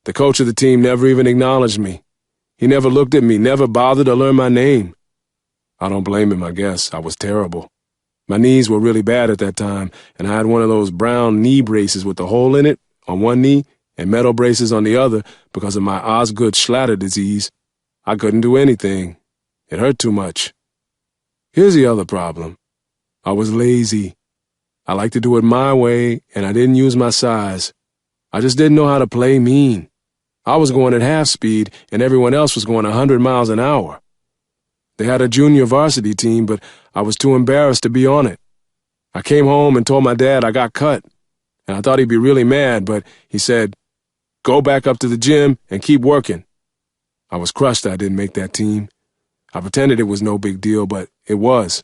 The coach of the team never even acknowledged me. He never looked at me, never bothered to learn my name. I don't blame him, I guess. I was terrible. My knees were really bad at that time, and I had one of those brown knee braces with a hole in it on one knee and metal braces on the other because of my Osgood-Schlatter disease. I couldn't do anything. It hurt too much. Here's the other problem. I was lazy. I liked to do it my way, and I didn't use my size. I just didn't know how to play mean. I was going at half speed, and everyone else was going 100 miles an hour. They had a junior varsity team, but I was too embarrassed to be on it. I came home and told my dad I got cut, and I thought he'd be really mad, but he said, "Go back up to the gym and keep working." I was crushed I didn't make that team. I pretended it was no big deal, but it was.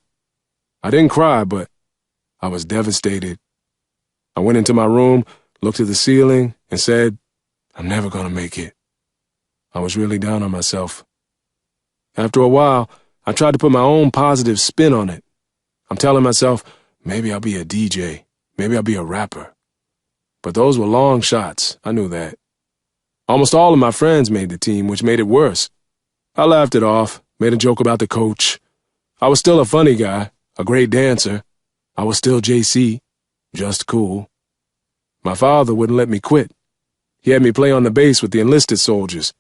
I didn't cry, but I was devastated. I went into my room, looked at the ceiling, and said, "I'm never going to make it." I was really down on myself. After a while, I tried to put my own positive spin on it. I'm telling myself, maybe I'll be a DJ, maybe I'll be a rapper. But those were long shots, I knew that. Almost all of my friends made the team, which made it worse. I laughed it off, made a joke about the coach. I was still a funny guy, a great dancer. I was still JC, just cool. My father wouldn't let me quit. He had me play on the bass with the enlisted soldiers.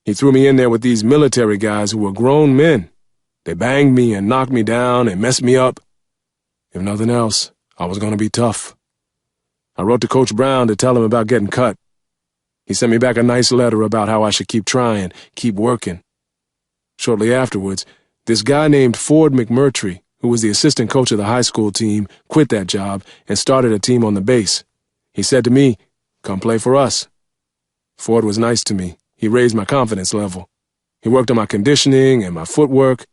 He threw me in there with these military guys who were grown men. They banged me and knocked me down and messed me up. If nothing else, I was going to be tough. I wrote to Coach Brown to tell him about getting cut. He sent me back a nice letter about how I should keep trying, keep working. Shortly afterwards, this guy named Ford McMurtry, who was the assistant coach of the high school team, quit that job and started a team on the base. He said to me, "Come play for us." Ford was nice to me. He raised my confidence level. He worked on my conditioning and my footwork.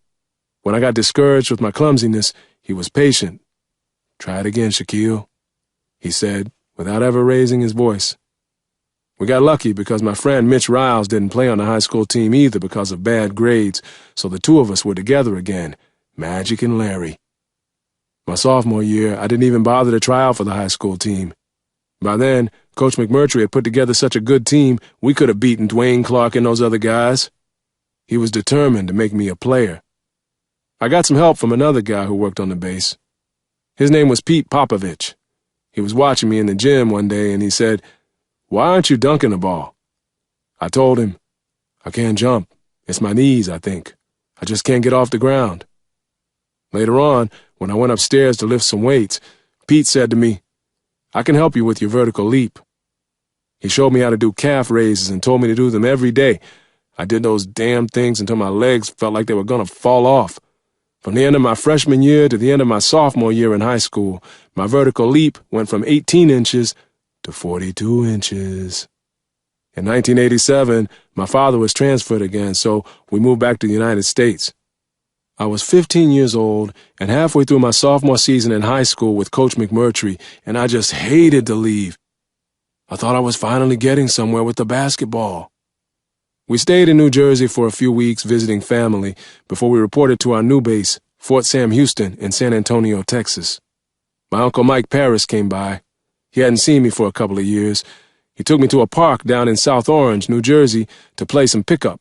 When I got discouraged with my clumsiness, he was patient. "Try it again, Shaquille," he said, without ever raising his voice. We got lucky because my friend Mitch Riles didn't play on the high school team either because of bad grades, so the two of us were together again, Magic and Larry. My sophomore year, I didn't even bother to try out for the high school team. By then, Coach McMurtry had put together such a good team, we could have beaten Dwayne Clark and those other guys. He was determined to make me a player. I got some help from another guy who worked on the base. His name was Pete Popovich. He was watching me in the gym one day and he said, "Why aren't you dunking the ball?" I told him, "I can't jump. It's my knees, I think. I just can't get off the ground." Later on, when I went upstairs to lift some weights, Pete said to me, "I can help you with your vertical leap." He showed me how to do calf raises and told me to do them every day. I did those damn things until my legs felt like they were going to fall off. From the end of my freshman year to the end of my sophomore year in high school, my vertical leap went from 18 inches to 42 inches. In 1987, my father was transferred again, so we moved back to the United States. I was 15 years old and halfway through my sophomore season in high school with Coach McMurtry, and I just hated to leave. I thought I was finally getting somewhere with the basketball. We stayed in New Jersey for a few weeks visiting family before we reported to our new base, Fort Sam Houston in San Antonio, Texas. My Uncle Mike Paris came by. He hadn't seen me for a couple of years. He took me to a park down in South Orange, New Jersey, to play some pickup.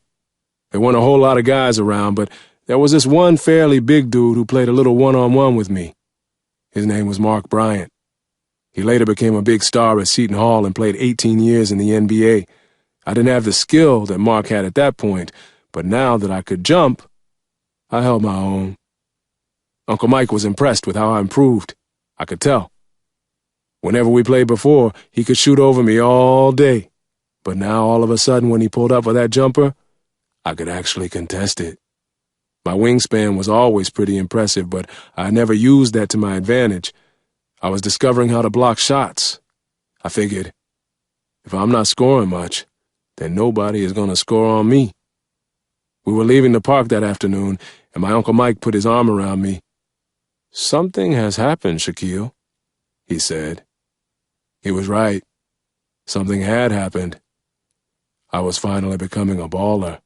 There weren't a whole lot of guys around, but there was this one fairly big dude who played a little one-on-one with me. His name was Mark Bryant. He later became a big star at Seton Hall and played 18 years in the NBA. I didn't have the skill that Mark had at that point, but now that I could jump, I held my own. Uncle Mike was impressed with how I improved. I could tell. Whenever we played before, he could shoot over me all day. But now, all of a sudden, when he pulled up for that jumper, I could actually contest it. My wingspan was always pretty impressive, but I never used that to my advantage. I was discovering how to block shots. I figured, if I'm not scoring much, then nobody is going to score on me. We were leaving the park that afternoon, and my Uncle Mike put his arm around me. "Something has happened, Shaquille," he said. He was right. Something had happened. I was finally becoming a baller.